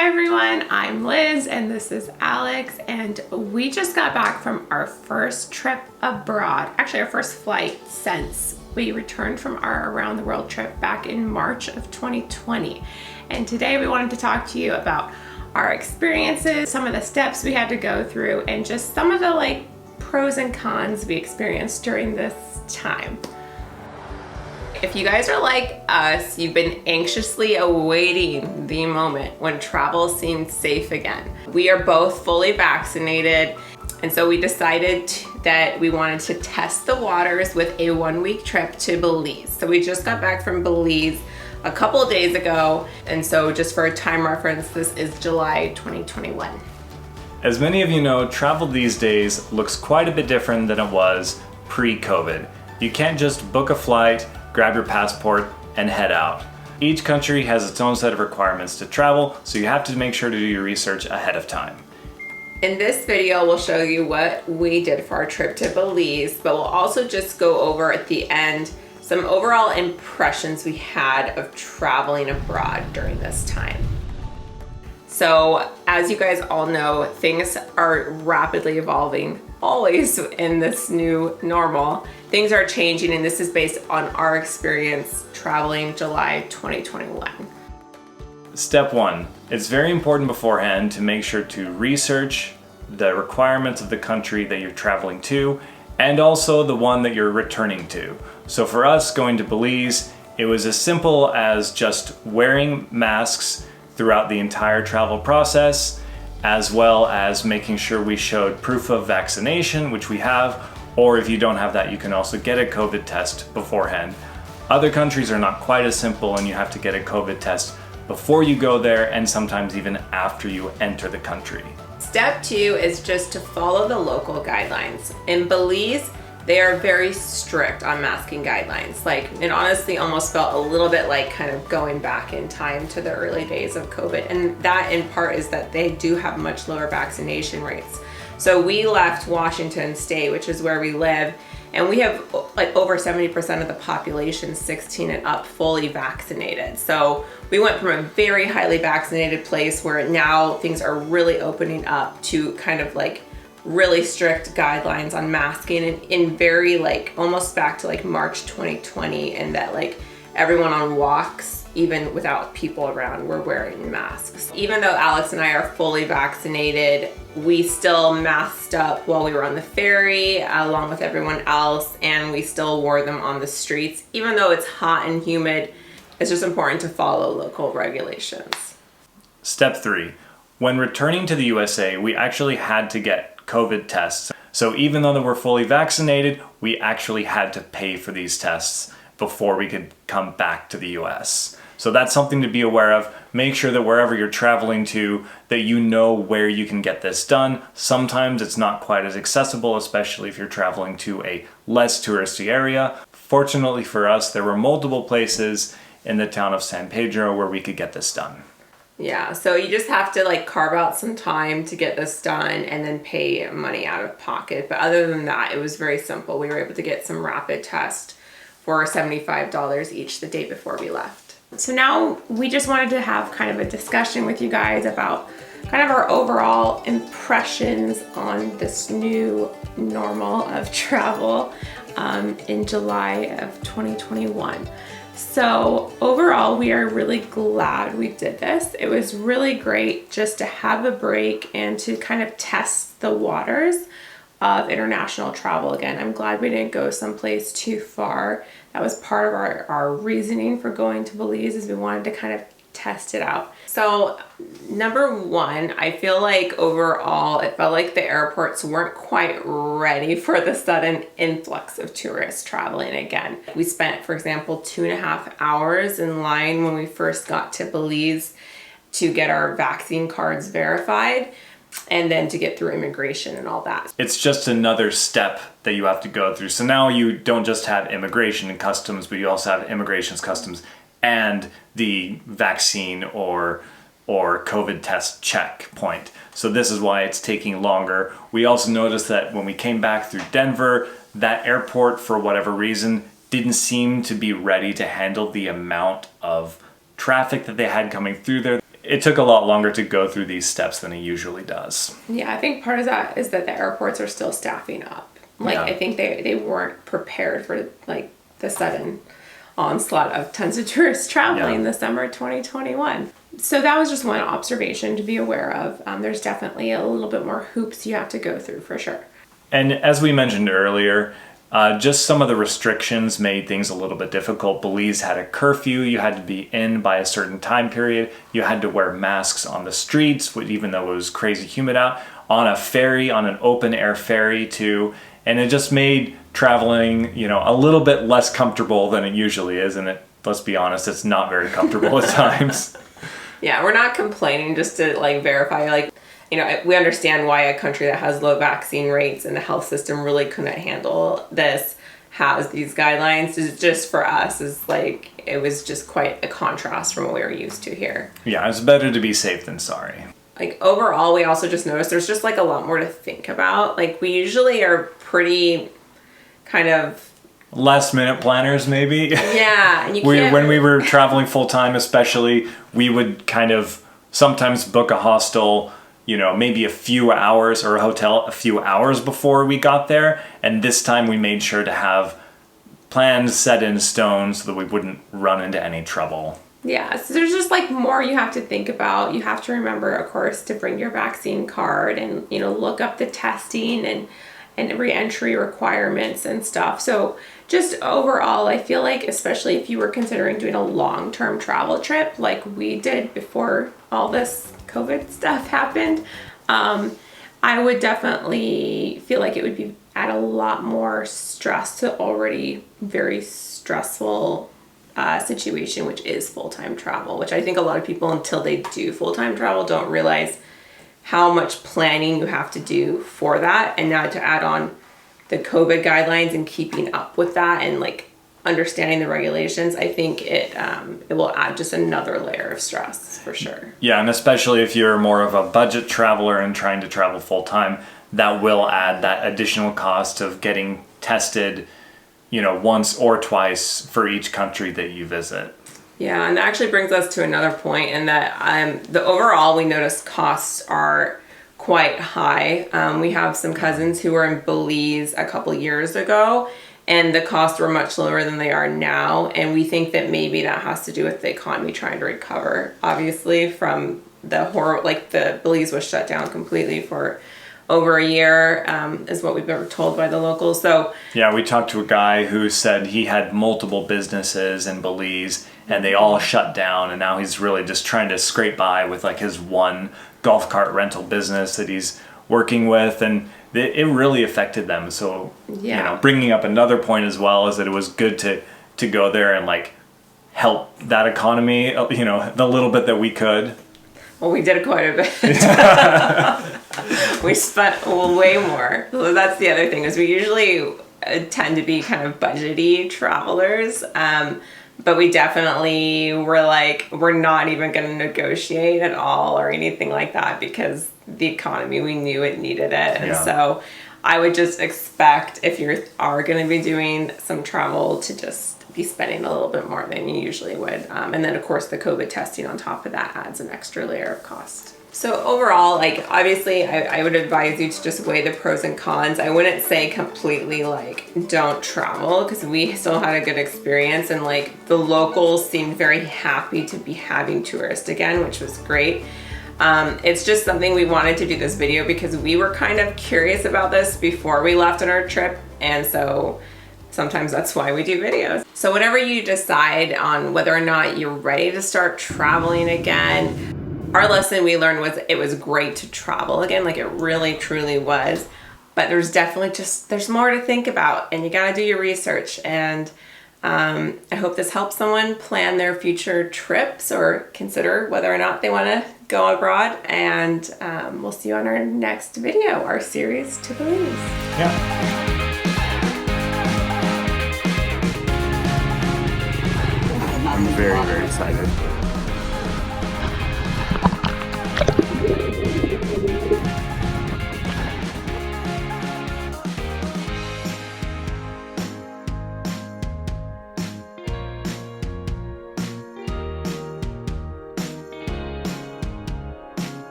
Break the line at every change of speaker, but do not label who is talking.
Hi everyone, I'm Liz and this is Alex, and we just got back from our first trip abroad, actually our first flight since we returned from our around the world trip back in March of 2020. And today we wanted to talk to you about our experiences, some of the steps we had to go through, and just some of the pros and cons we experienced during this time. If you guys are like us, you've been anxiously awaiting the moment when travel seemed safe again. We are both fully vaccinated, and so we decided that we wanted to test the waters with a 1-week trip to Belize. So we just got back from Belize a couple of days ago, and so just for a time reference, this is July 2021.
As many of you know, travel these days looks quite a bit different than it was pre-COVID. You can't just book a flight, grab your passport, and head out. Each country has its own set of requirements to travel, so you have to make sure to do your research ahead of time.
In this video, we'll show you what we did for our trip to Belize, but we'll also just go over at the end some overall impressions we had of traveling abroad during this time. So, as you guys all know, things are rapidly evolving, always in this new normal. Things are changing, and this is based on our experience traveling July 2021.
Step 1. It's very important beforehand to make sure to research the requirements of the country that you're traveling to, and also the one that you're returning to. So for us going to Belize, it was as simple as just wearing masks throughout the entire travel process, as well as making sure we showed proof of vaccination, which we have, or if you don't have that, you can also get a COVID test beforehand. Other countries are not quite as simple, and you have to get a COVID test before you go there and sometimes even after you enter the country.
Step 2 is just to follow the local guidelines. In Belize, they are very strict on masking guidelines. It honestly almost felt a little bit like kind of going back in time to the early days of COVID. And that in part is that they do have much lower vaccination rates. So we left Washington State, which is where we live, and we have over 70% of the population 16 and up fully vaccinated. So we went from a very highly vaccinated place where now things are really opening up to kind of really strict guidelines on masking, and in very almost back to March 2020, and that everyone on walks, even without people around, were wearing masks. Even though Alex and I are fully vaccinated, we still masked up while we were on the ferry along with everyone else, and we still wore them on the streets. Even though it's hot and humid, it's just important to follow local regulations.
Step 3. When returning to the USA, we actually had to get COVID tests. So even though we're fully vaccinated, we actually had to pay for these tests before we could come back to the US. So that's something to be aware of. Make sure that wherever you're traveling to, that you know where you can get this done. Sometimes it's not quite as accessible, especially if you're traveling to a less touristy area. Fortunately for us, there were multiple places in the town of San Pedro where we could get this done.
Yeah, so you just have to carve out some time to get this done and then pay money out of pocket. But other than that, it was very simple. We were able to get some rapid tests for $75 each the day before we left. So now we just wanted to have kind of a discussion with you guys about kind of our overall impressions on this new normal of travel in July of 2021. So overall, we are really glad we did this. It was really great just to have a break and to kind of test the waters of international travel again. I'm glad we didn't go someplace too far. That was part of our reasoning for going to Belize, is we wanted to kind of test it out. So number 1, I feel like overall it felt like the airports weren't quite ready for the sudden influx of tourists traveling again. We spent, for example, 2.5 hours in line when we first got to Belize to get our vaccine cards verified, and then to get through immigration and all that.
It's just another step that you have to go through. So now you don't just have immigration and customs, but you also have immigration's customs and the vaccine or COVID test checkpoint. So this is why it's taking longer. We also noticed that when we came back through Denver, that airport, for whatever reason, didn't seem to be ready to handle the amount of traffic that they had coming through there. it took a lot longer to go through these steps than it usually does.
Yeah, I think part of that is that the airports are still staffing up. Like,
Yeah.
I think they weren't prepared for, like, the sudden onslaught of tons of tourists traveling
Yeah.
the summer of 2021. So that was just one observation to be aware of. There's definitely a little bit more hoops you have to go through for sure.
And as we mentioned earlier, just some of the restrictions made things a little bit difficult. Belize had a curfew. You had to be in by a certain time period. You had to wear masks on the streets, even though it was crazy humid out, on a ferry, on an open air ferry too. And it just made traveling, a little bit less comfortable than it usually is. And let's be honest, it's not very comfortable at times.
Yeah, we're not complaining, just to like verify, like, we understand why a country that has low vaccine rates and the health system really couldn't handle this has these guidelines. It's just for us is like, it was just quite a contrast from what we were used to here.
Yeah, it's better to be safe than sorry.
Like overall, we also just noticed there's just like a lot more to think about. Like we usually are pretty kind of
last minute planners maybe.
Yeah. And
when we were traveling full time especially, we would kind of sometimes book a hostel, maybe a few hours, or a hotel a few hours before we got there. And this time we made sure to have plans set in stone so that we wouldn't run into any trouble.
Yeah, so there's just like more you have to think about. You have to remember, of course, to bring your vaccine card and, look up the testing and re-entry requirements and stuff. So just overall, I feel like, especially if you were considering doing a long-term travel trip like we did before all this COVID stuff happened, I would definitely feel like it would be add a lot more stress to already very stressful situation, which is full-time travel, which I think a lot of people, until they do full-time travel, don't realize how much planning you have to do for that. And now to add on the COVID guidelines and keeping up with that and like understanding the regulations, I think it will add just another layer of stress for sure.
Yeah, and especially if you're more of a budget traveler and trying to travel full-time, that will add that additional cost of getting tested once or twice for each country that you visit.
Yeah, and that actually brings us to another point in that the overall we noticed costs are quite high. We have some cousins who were in Belize a couple years ago, and the costs were much lower than they are now. And we think that maybe that has to do with the economy trying to recover, obviously, from the horror, like the Belize was shut down completely for over a year, is what we've been told by the locals. So
yeah, we talked to a guy who said he had multiple businesses in Belize and they all shut down, and now he's really just trying to scrape by with like his one golf cart rental business that he's working with, and it really affected them. So bringing up another point as well is that it was good to go there and like help that economy, the little bit that we could.
Well, we did quite a bit. We spent way more. So that's the other thing, is we usually tend to be kind of budgety travelers. But we definitely were like, we're not even going to negotiate at all or anything like that, because the economy, we knew it needed it. And so I would just expect, if you are going to be doing some travel, to just be spending a little bit more than you usually would. And then of course the COVID testing on top of that adds an extra layer of cost. So overall, like obviously I would advise you to just weigh the pros and cons. I wouldn't say completely like don't travel, because we still had a good experience, and like the locals seemed very happy to be having tourists again, which was great. It's just something we wanted to do this video because we were kind of curious about this before we left on our trip, and so sometimes that's why we do videos. So whenever you decide on whether or not you're ready to start traveling again, our lesson we learned was it was great to travel again, like it really truly was, but there's definitely there's more to think about, and you gotta do your research. And I hope this helps someone plan their future trips or consider whether or not they want to go abroad. And we'll see you on our next video, our series to Belize.
Yeah. I'm very, very excited.